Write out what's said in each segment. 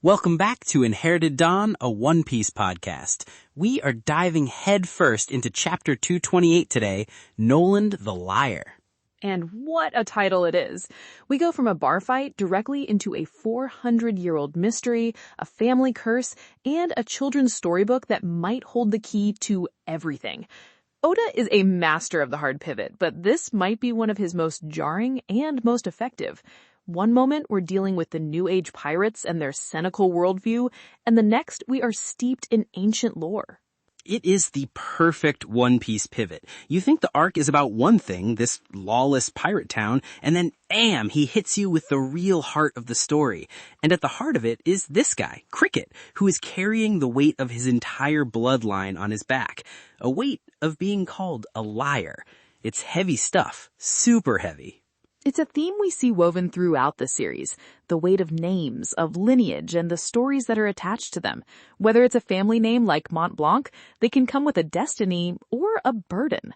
Welcome back to Inherited Dawn, a One Piece podcast. We are diving headfirst into Chapter 228 today, Noland the Liar. And what a title it is. We go from a bar fight directly into a 400-year-old mystery, a family curse, and a children's storybook that might hold the key to everything. Oda is a master of the hard pivot, but this might be one of his most jarring and most effective. One moment we're dealing with the New Age pirates and their cynical worldview, and the next we are steeped in ancient lore. It is the perfect One Piece pivot. You think the arc is about one thing, this lawless pirate town, and then bam, he hits you with the real heart of the story. And at the heart of it is this guy, Cricket, who is carrying the weight of his entire bloodline on his back. A weight of being called a liar. It's heavy stuff, super heavy. It's a theme we see woven throughout the series, the weight of names, of lineage, and the stories that are attached to them. Whether it's a family name like Mont Blanc, they can come with a destiny or a burden.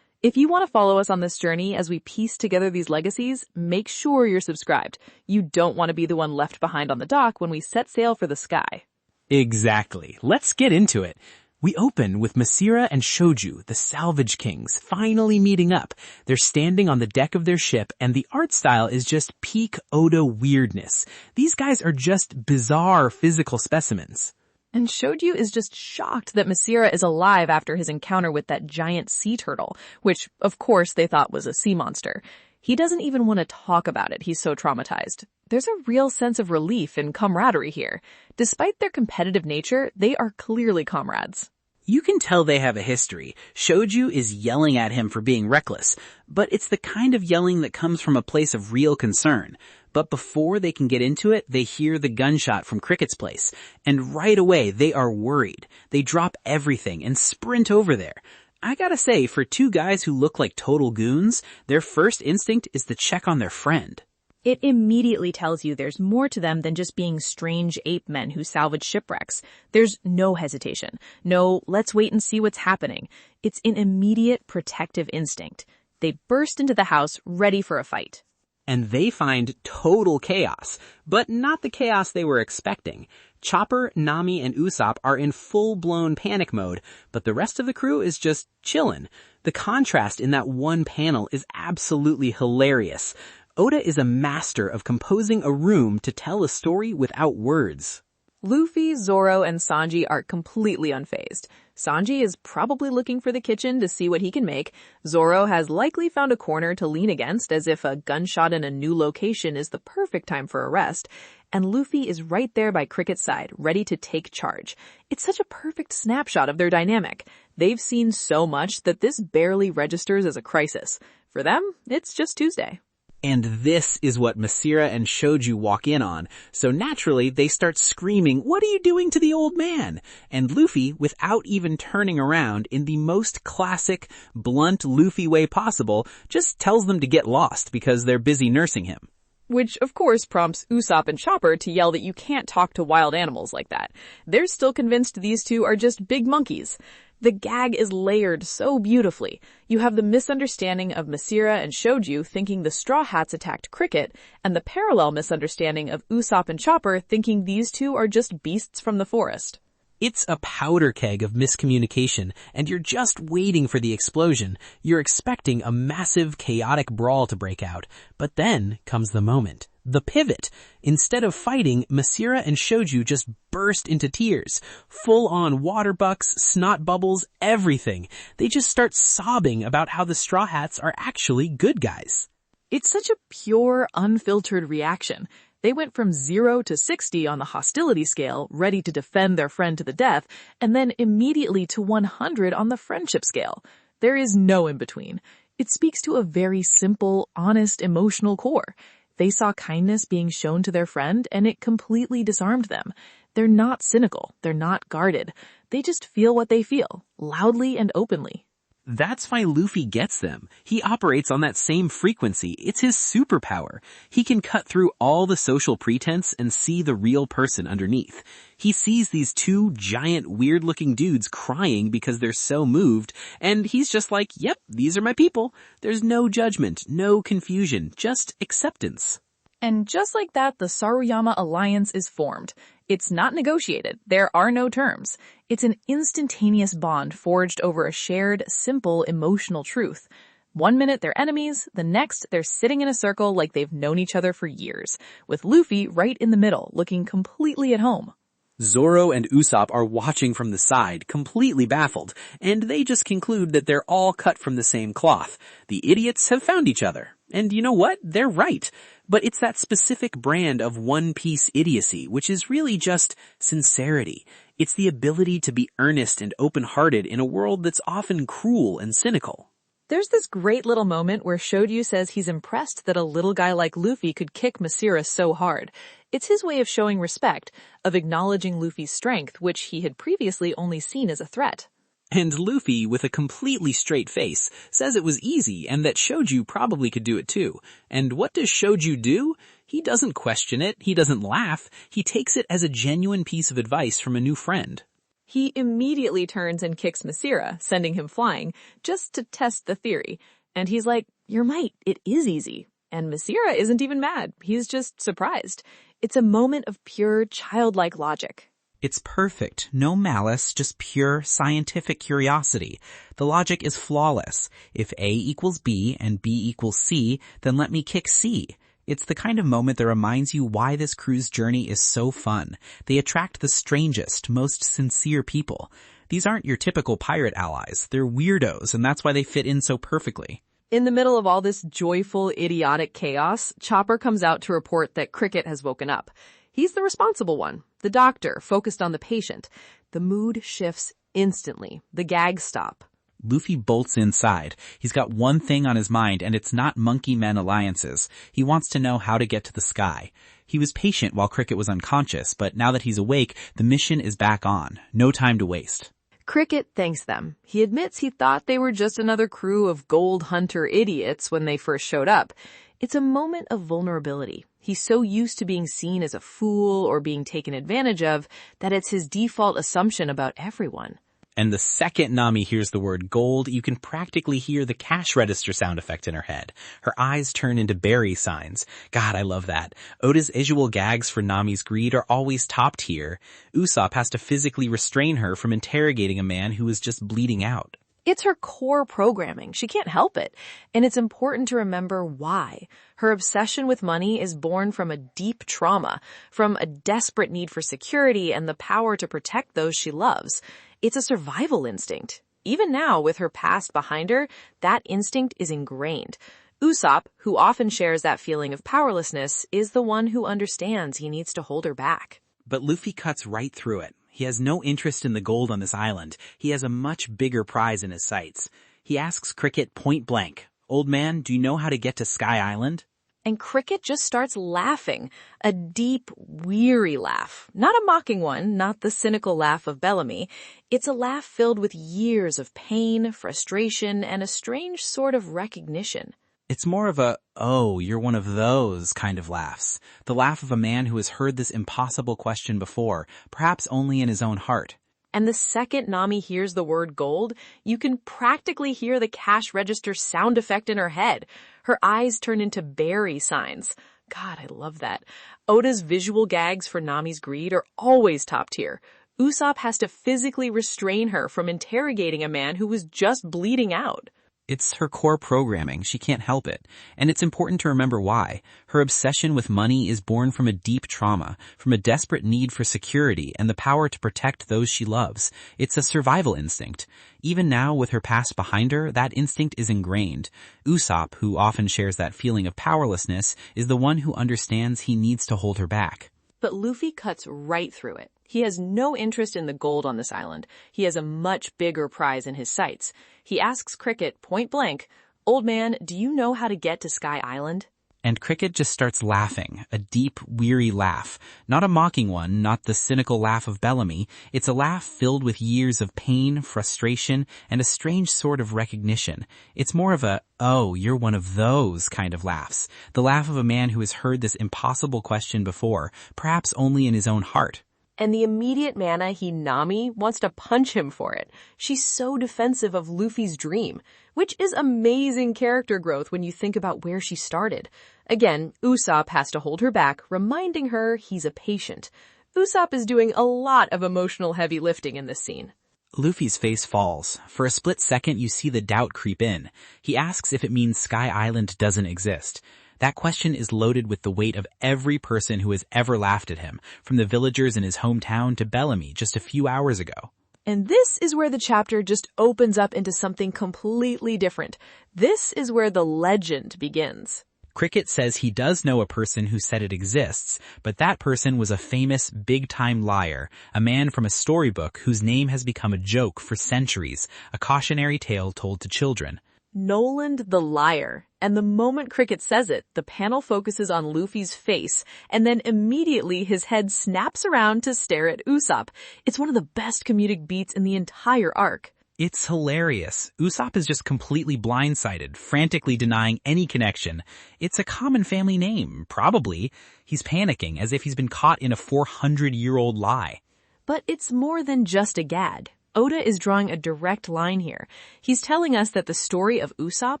If you want to follow us on this journey as we piece together these legacies, make sure you're subscribed. You don't want to be the one left behind on the dock when we set sail for the sky. Exactly. Let's get into it. We open with Masira and Shoujou, the Salvage Kings, finally meeting up. They're standing on the deck of their ship, and the art style is just peak Oda weirdness. These guys are just bizarre physical specimens. And Shoujou is just shocked that Masira is alive after his encounter with that giant sea turtle, which, of course, they thought was a sea monster. He doesn't even want to talk about it, he's so traumatized. There's a real sense of relief and camaraderie here. Despite their competitive nature, they are clearly comrades. You can tell they have a history. Shoujou is yelling at him for being reckless, but it's the kind of yelling that comes from a place of real concern. But before they can get into it, they hear the gunshot from Cricket's place, and right away they are worried. They drop everything and sprint over there. I gotta say, for two guys who look like total goons, their first instinct is to check on their friend. It immediately tells you there's more to them than just being strange ape men who salvage shipwrecks. There's no hesitation. No, let's wait and see what's happening. It's an immediate protective instinct. They burst into the house, ready for a fight. And they find total chaos, but not the chaos they were expecting. Chopper, Nami, and Usopp are in full-blown panic mode, but the rest of the crew is just chillin'. The contrast in that one panel is absolutely hilarious. Oda is a master of composing a room to tell a story without words. Luffy, Zoro, and Sanji are completely unfazed. Sanji is probably looking for the kitchen to see what he can make. Zoro has likely found a corner to lean against as if a gunshot in a new location is the perfect time for a rest. And Luffy is right there by Cricket's side, ready to take charge. It's such a perfect snapshot of their dynamic. They've seen so much that this barely registers as a crisis. For them, it's just Tuesday. And this is what Masira and Shoujou walk in on. So naturally, they start screaming, "What are you doing to the old man?" And Luffy, without even turning around, in the most classic, blunt Luffy way possible, just tells them to get lost because they're busy nursing him. Which, of course, prompts Usopp and Chopper to yell that you can't talk to wild animals like that. They're still convinced these two are just big monkeys. The gag is layered so beautifully. You have the misunderstanding of Masira and Shoujou thinking the Straw Hats attacked Cricket, and the parallel misunderstanding of Usopp and Chopper thinking these two are just beasts from the forest. It's a powder keg of miscommunication, and you're just waiting for the explosion. You're expecting a massive, chaotic brawl to break out. But then comes the moment. The pivot. Instead of fighting, Masira and Shoujou just burst into tears. Full-on water bucks, snot bubbles, everything. They just start sobbing about how the Straw Hats are actually good guys. It's such a pure, unfiltered reaction. They went from 0 to 60 on the hostility scale, ready to defend their friend to the death, and then immediately to 100 on the friendship scale. There is no in-between. It speaks to a very simple, honest, emotional core. They saw kindness being shown to their friend, and it completely disarmed them. They're not cynical. They're not guarded. They just feel what they feel, loudly and openly. That's why Luffy gets them. He operates on that same frequency. It's his superpower. He can cut through all the social pretense and see the real person underneath. He sees these two giant, weird-looking dudes crying because they're so moved, and he's just like, yep, these are my people. There's no judgment, no confusion, just acceptance. And just like that, the Saruyama Alliance is formed. It's not negotiated. There are no terms. It's an instantaneous bond forged over a shared, simple, emotional truth. One minute they're enemies, the next they're sitting in a circle like they've known each other for years, with Luffy right in the middle, looking completely at home. Zoro and Usopp are watching from the side, completely baffled, and they just conclude that they're all cut from the same cloth. The idiots have found each other. And you know what? They're right. But it's that specific brand of one-piece idiocy, which is really just sincerity. It's the ability to be earnest and open-hearted in a world that's often cruel and cynical. There's this great little moment where Shoujou says he's impressed that a little guy like Luffy could kick Masira so hard. It's his way of showing respect, of acknowledging Luffy's strength, which he had previously only seen as a threat. And Luffy, with a completely straight face, says it was easy and that Shoujou probably could do it too. And what does Shoujou do? He doesn't question it, he doesn't laugh, he takes it as a genuine piece of advice from a new friend. He immediately turns and kicks Masira, sending him flying, just to test the theory. And he's like, "You're right, it is easy." And Masira isn't even mad. He's just surprised. It's a moment of pure childlike logic. It's perfect. No malice, just pure scientific curiosity. The logic is flawless. If A equals B and B equals C, then let me kick C. It's the kind of moment that reminds you why this crew's journey is so fun. They attract the strangest, most sincere people. These aren't your typical pirate allies. They're weirdos, and that's why they fit in so perfectly. In the middle of all this joyful, idiotic chaos, Chopper comes out to report that Cricket has woken up. He's the responsible one, the doctor, focused on the patient. The mood shifts instantly. The gags stop. Luffy bolts inside. He's got one thing on his mind, and it's not monkey men alliances. He wants to know how to get to the sky. He was patient while Cricket was unconscious, but now that he's awake, the mission is back on. No time to waste. Cricket thanks them. He admits he thought they were just another crew of gold hunter idiots when they first showed up. It's a moment of vulnerability. He's so used to being seen as a fool or being taken advantage of that it's his default assumption about everyone. And the second Nami hears the word gold, you can practically hear the cash register sound effect in her head. Her eyes turn into berry signs. God, I love that. Oda's visual gags for Nami's greed are always top tier. Usopp has to physically restrain her from interrogating a man who is just bleeding out. It's her core programming. She can't help it. And it's important to remember why. Her obsession with money is born from a deep trauma, from a desperate need for security and the power to protect those she loves. It's a survival instinct. Even now, with her past behind her, that instinct is ingrained. Usopp, who often shares that feeling of powerlessness, is the one who understands he needs to hold her back. But Luffy cuts right through it. He has no interest in the gold on this island. He has a much bigger prize in his sights. He asks Cricket point blank, "Old man, do you know how to get to Sky Island?" And Cricket just starts laughing, a deep, weary laugh. Not a mocking one, not the cynical laugh of Bellamy. It's a laugh filled with years of pain, frustration, and a strange sort of recognition. It's more of a, "Oh, you're one of those" kind of laughs. The laugh of a man who has heard this impossible question before, perhaps only in his own heart. And the second Nami hears the word gold, you can practically hear the cash register sound effect in her head. Her eyes turn into berry signs. God, I love that. Oda's visual gags for Nami's greed are always top tier. Usopp has to physically restrain her from interrogating a man who was just bleeding out. It's her core programming. She can't help it. And it's important to remember why. Her obsession with money is born from a deep trauma, from a desperate need for security and the power to protect those she loves. It's a survival instinct. Even now, with her past behind her, that instinct is ingrained. Usopp, who often shares that feeling of powerlessness, is the one who understands he needs to hold her back. But Luffy cuts right through it. He has no interest in the gold on this island. He has a much bigger prize in his sights. He asks Cricket point blank, "Old man, do you know how to get to Sky Island?" And Cricket just starts laughing, a deep, weary laugh. Not a mocking one, not the cynical laugh of Bellamy. It's a laugh filled with years of pain, frustration, and a strange sort of recognition. It's more of a, "Oh, you're one of those" kind of laughs. The laugh of a man who has heard this impossible question before, perhaps only in his own heart. And the immediate mana Nami wants to punch him for it. She's so defensive of Luffy's dream, which is amazing character growth when you think about where she started. Again, Usopp has to hold her back, reminding her he's a patient. Usopp is doing a lot of emotional heavy lifting in this scene. Luffy's face falls. For a split second, you see the doubt creep in. He asks if it means Sky Island doesn't exist. That question is loaded with the weight of every person who has ever laughed at him, from the villagers in his hometown to Bellamy just a few hours ago. And this is where the chapter just opens up into something completely different. This is where the legend begins. Cricket says he does know a person who said it exists, but that person was a famous big-time liar, a man from a storybook whose name has become a joke for centuries, a cautionary tale told to children. Noland the Liar. And the moment Cricket says it, the panel focuses on Luffy's face, and then immediately his head snaps around to stare at Usopp. It's one of the best comedic beats in the entire arc. It's hilarious. Usopp is just completely blindsided, frantically denying any connection. It's a common family name, probably. He's panicking as if he's been caught in a 400-year-old lie. But it's more than just a gag. Oda is drawing a direct line here. He's telling us that the story of Usopp,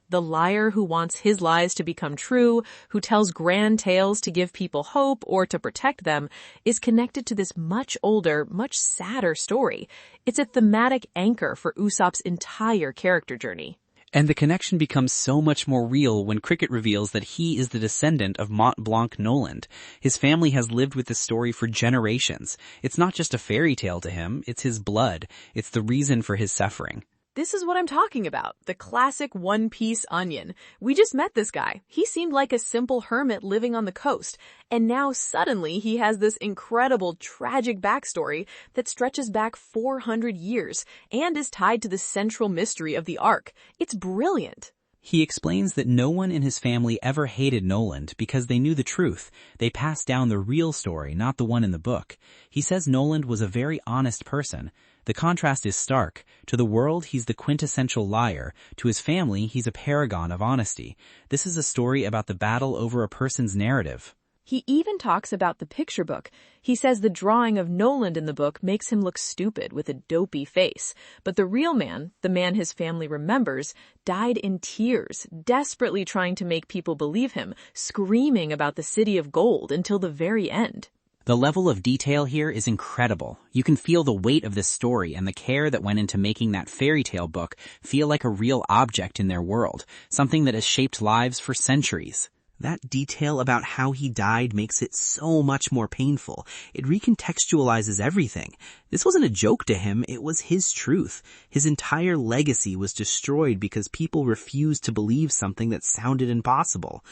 the liar who wants his lies to become true, who tells grand tales to give people hope or to protect them, is connected to this much older, much sadder story. It's a thematic anchor for Usopp's entire character journey. And the connection becomes so much more real when Cricket reveals that he is the descendant of Mont Blanc Noland. His family has lived with this story for generations. It's not just a fairy tale to him, it's his blood. It's the reason for his suffering. This is what I'm talking about, the classic one-piece onion. We just met this guy. He seemed like a simple hermit living on the coast, and now suddenly he has this incredible, tragic backstory that stretches back 400 years and is tied to the central mystery of the arc. It's brilliant. He explains that no one in his family ever hated Noland because they knew the truth. They passed down the real story, not the one in the book. He says Noland was a very honest person. The contrast is stark. To the world, he's the quintessential liar. To his family, he's a paragon of honesty. This is a story about the battle over a person's narrative. He even talks about the picture book. He says the drawing of Noland in the book makes him look stupid with a dopey face. But the real man, the man his family remembers, died in tears, desperately trying to make people believe him, screaming about the city of gold until the very end. The level of detail here is incredible. You can feel the weight of this story and the care that went into making that fairy tale book feel like a real object in their world, something that has shaped lives for centuries. That detail about how he died makes it so much more painful. It recontextualizes everything. This wasn't a joke to him, it was his truth. His entire legacy was destroyed because people refused to believe something that sounded impossible.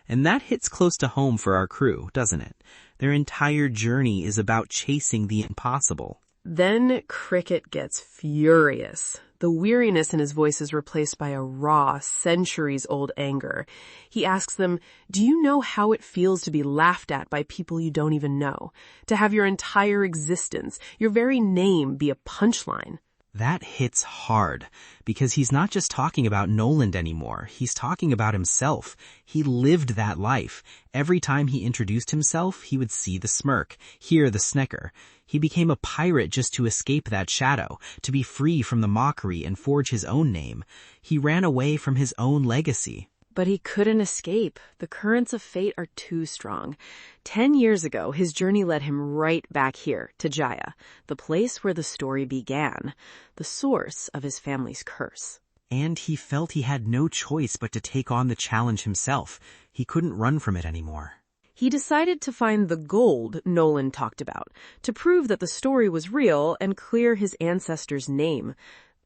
And that hits close to home for our crew, doesn't it? Their entire journey is about chasing the impossible. Then Cricket gets furious. The weariness in his voice is replaced by a raw, centuries-old anger. He asks them, "Do you know how it feels to be laughed at by people you don't even know? To have your entire existence, your very name, be a punchline?" That hits hard, because he's not just talking about Noland anymore. He's talking about himself. He lived that life. Every time he introduced himself, he would see the smirk, hear the snicker. He became a pirate just to escape that shadow, to be free from the mockery and forge his own name. He ran away from his own legacy. But he couldn't escape. The currents of fate are too strong. 10 years ago, his journey led him right back here, to Jaya, the place where the story began, the source of his family's curse. And he felt he had no choice but to take on the challenge himself. He couldn't run from it anymore. He decided to find the gold Noland talked about, to prove that the story was real and clear his ancestor's name.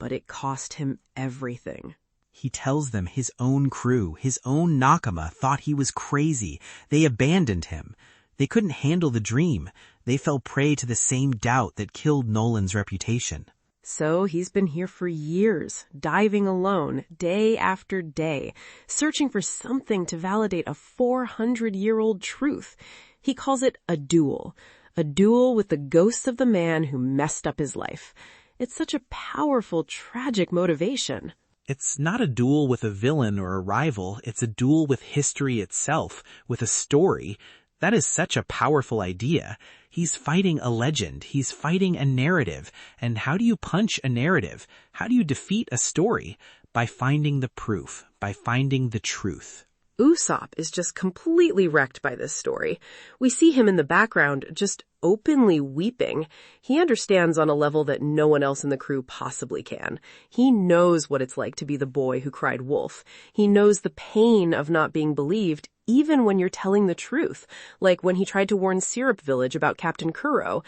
But it cost him everything. He tells them his own crew, his own Nakama, thought he was crazy. They abandoned him. They couldn't handle the dream. They fell prey to the same doubt that killed Noland's reputation. So he's been here for years, diving alone, day after day, searching for something to validate a 400-year-old truth. He calls it a duel with the ghosts of the man who messed up his life. It's such a powerful, tragic motivation. It's not a duel with a villain or a rival. It's a duel with history itself, with a story. That is such a powerful idea. He's fighting a legend. He's fighting a narrative. And how do you punch a narrative? How do you defeat a story? By finding the proof, by finding the truth. Usopp is just completely wrecked by this story. We see him in the background just openly weeping. He understands on a level that no one else in the crew possibly can. He knows what it's like to be the boy who cried wolf. He knows the pain of not being believed, even when you're telling the truth, like when he tried to warn Syrup Village about Captain Kuro.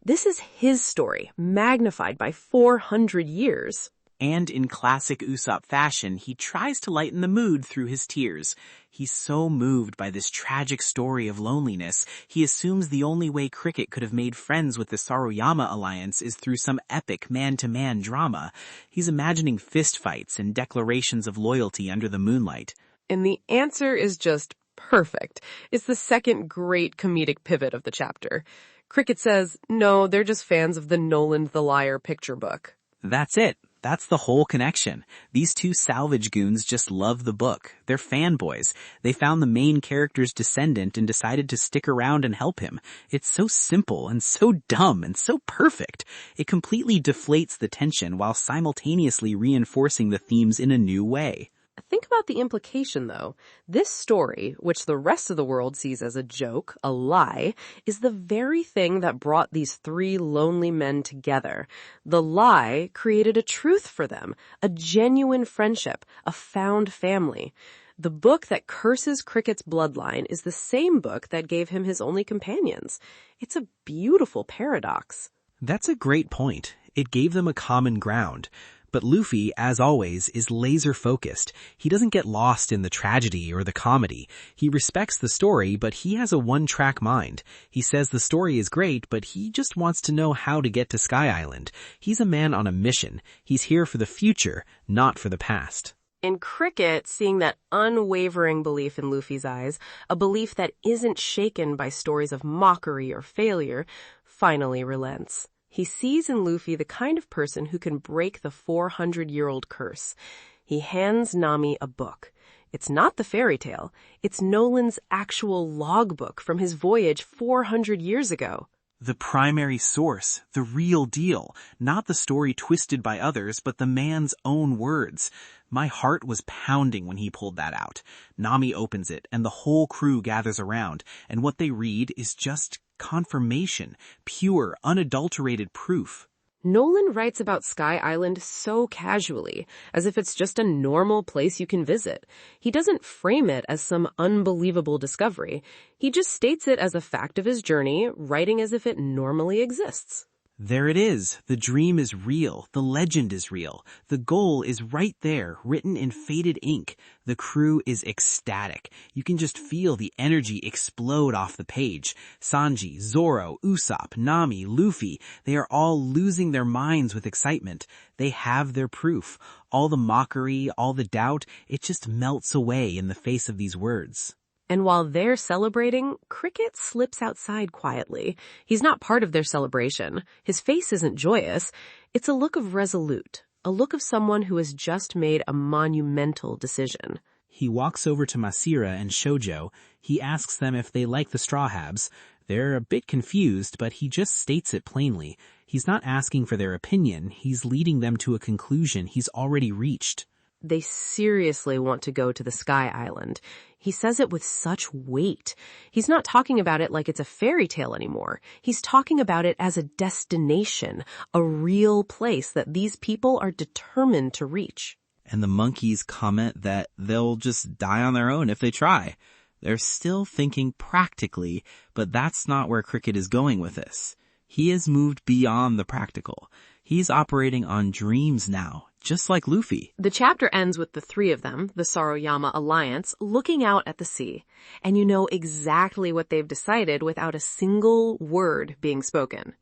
This is his story, magnified by 400 years. And in classic Usopp fashion, he tries to lighten the mood through his tears. He's so moved by this tragic story of loneliness, he assumes the only way Cricket could have made friends with the Saruyama Alliance is through some epic man-to-man drama. He's imagining fistfights and declarations of loyalty under the moonlight. And the answer is just perfect. It's the second great comedic pivot of the chapter. Cricket says, no, they're just fans of the Noland the Liar picture book. That's it. That's the whole connection. These two Salvage goons just love the book. They're fanboys. They found the main character's descendant and decided to stick around and help him. It's so simple and so dumb and so perfect. It completely deflates the tension while simultaneously reinforcing the themes in a new way. Think about the implication, though. This story, which the rest of the world sees as a joke, a lie, is the very thing that brought these three lonely men together. The lie created a truth for them, a genuine friendship, a found family. The book that curses Cricket's bloodline is the same book that gave him his only companions. It's a beautiful paradox. That's a great point. It gave them a common ground. But Luffy, as always, is laser-focused. He doesn't get lost in the tragedy or the comedy. He respects the story, but he has a one-track mind. He says the story is great, but he just wants to know how to get to Sky Island. He's a man on a mission. He's here for the future, not for the past. In Cricket, seeing that unwavering belief in Luffy's eyes, a belief that isn't shaken by stories of mockery or failure, finally relents. He sees in Luffy the kind of person who can break the 400-year-old curse. He hands Nami a book. It's not the fairy tale. It's Noland's actual logbook from his voyage 400 years ago. The primary source, the real deal, not the story twisted by others, but the man's own words. My heart was pounding when he pulled that out. Nami opens it, and the whole crew gathers around, and what they read is just confirmation, pure, unadulterated proof. Noland writes about Sky Island so casually, as if it's just a normal place you can visit. He doesn't frame it as some unbelievable discovery. He just states it as a fact of his journey, writing as if it normally exists. There it is. The dream is real. The legend is real. The goal is right there, written in faded ink. The crew is ecstatic. You can just feel the energy explode off the page. Sanji, Zoro, Usopp, Nami, Luffy, they are all losing their minds with excitement. They have their proof. All the mockery, all the doubt, it just melts away in the face of these words. And while they're celebrating, Cricket slips outside quietly. He's not part of their celebration. His face isn't joyous. It's a look of resolute, a look of someone who has just made a monumental decision. He walks over to Masira and Shoujou. He asks them if they like the Straw Habs. They're a bit confused, but he just states it plainly. He's not asking for their opinion. He's leading them to a conclusion he's already reached. They seriously want to go to the Sky Island. He says it with such weight. He's not talking about it like it's a fairy tale anymore. He's talking about it as a destination, a real place that these people are determined to reach. And the monkeys comment that they'll just die on their own if they try. They're still thinking practically, but that's not where Cricket is going with this. He has moved beyond the practical. He's operating on dreams now, just like Luffy. The chapter ends with the three of them, the Saruyama Alliance, looking out at the sea. And you know exactly what they've decided without a single word being spoken.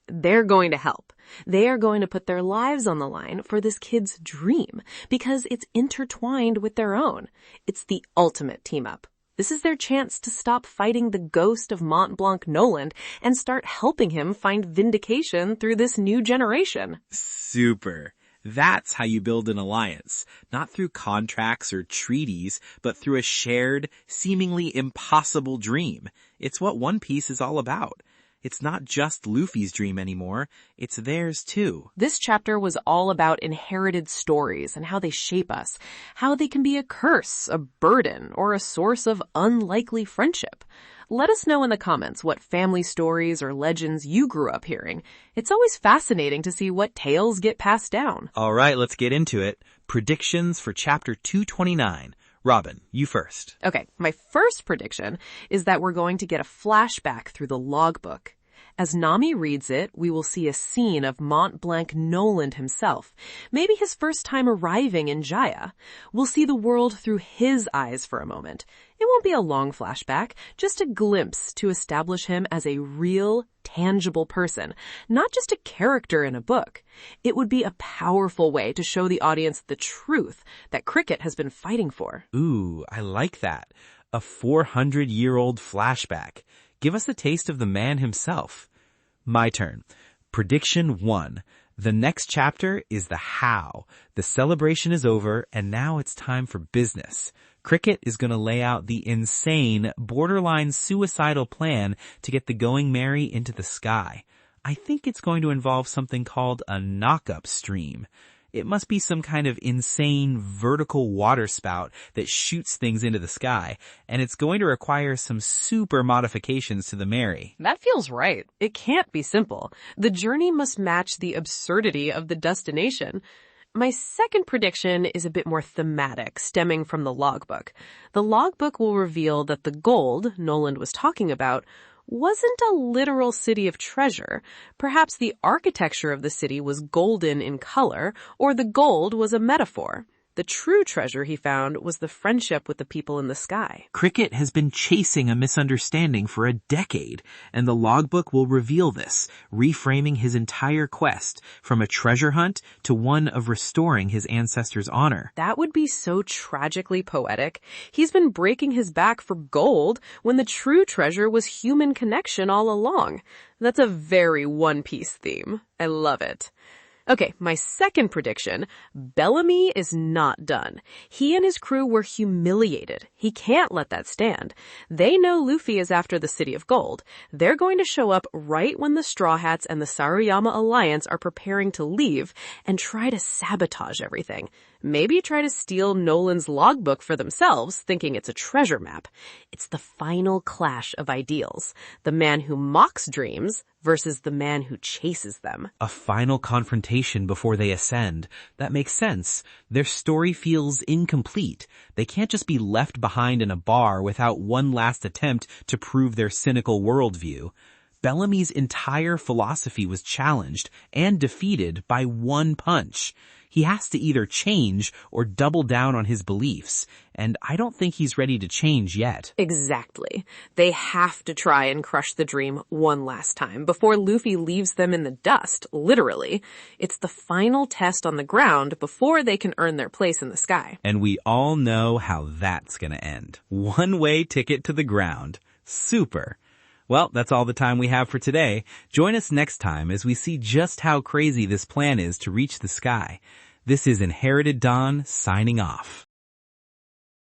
They're going to help. They are going to put their lives on the line for this kid's dream because it's intertwined with their own. It's the ultimate team-up. This is their chance to stop fighting the ghost of Mont Blanc Noland and start helping him find vindication through this new generation. Super. That's how you build an alliance. Not through contracts or treaties, but through a shared, seemingly impossible dream. It's what One Piece is all about. It's not just Luffy's dream anymore. It's theirs too. This chapter was all about inherited stories and how they shape us, how they can be a curse, a burden, or a source of unlikely friendship. Let us know in the comments what family stories or legends you grew up hearing. It's always fascinating to see what tales get passed down. All right, let's get into it. Predictions for chapter 229. Robin, you first. Okay, my first prediction is that we're going to get a flashback through the logbook. As Nami reads it, we will see a scene of Mont Blanc Noland himself, maybe his first time arriving in Jaya. We'll see the world through his eyes for a moment. It won't be a long flashback, just a glimpse to establish him as a real, tangible person, not just a character in a book. It would be a powerful way to show the audience the truth that cricket has been fighting for. Ooh, I like that. A 400-year-old flashback. Give us a taste of the man himself. My turn. Prediction 1. The next chapter is the how. The celebration is over, and now it's time for business. Cricket is going to lay out the insane, borderline suicidal plan to get the Going Merry into the sky. I think it's going to involve something called a knock-up stream. It must be some kind of insane vertical water spout that shoots things into the sky, and it's going to require some super modifications to the Merry. That feels right. It can't be simple. The journey must match the absurdity of the destination. My second prediction is a bit more thematic, stemming from the logbook. The logbook will reveal that the gold Noland was talking about wasn't a literal city of treasure. Perhaps the architecture of the city was golden in color, or the gold was a metaphor. The true treasure he found was the friendship with the people in the sky. Cricket has been chasing a misunderstanding for a decade, and the logbook will reveal this, reframing his entire quest from a treasure hunt to one of restoring his ancestors' honor. That would be so tragically poetic. He's been breaking his back for gold when the true treasure was human connection all along. That's a very One Piece theme. I love it. Okay, my second prediction, Bellamy is not done. He and his crew were humiliated. He can't let that stand. They know Luffy is after the City of Gold. They're going to show up right when the Straw Hats and the Saruyama Alliance are preparing to leave and try to sabotage everything. Maybe try to steal Noland's logbook for themselves, thinking it's a treasure map. It's the final clash of ideals. The man who mocks dreams versus the man who chases them. A final confrontation before they ascend. That makes sense. Their story feels incomplete. They can't just be left behind in a bar without one last attempt to prove their cynical worldview. Bellamy's entire philosophy was challenged and defeated by one punch. He has to either change or double down on his beliefs, and I don't think he's ready to change yet. Exactly. They have to try and crush the dream one last time before Luffy leaves them in the dust, literally. It's the final test on the ground before they can earn their place in the sky. And we all know how that's going to end. One-way ticket to the ground. Super. Well, that's all the time we have for today. Join us next time as we see just how crazy this plan is to reach the sky. This is Inherited Dawn signing off.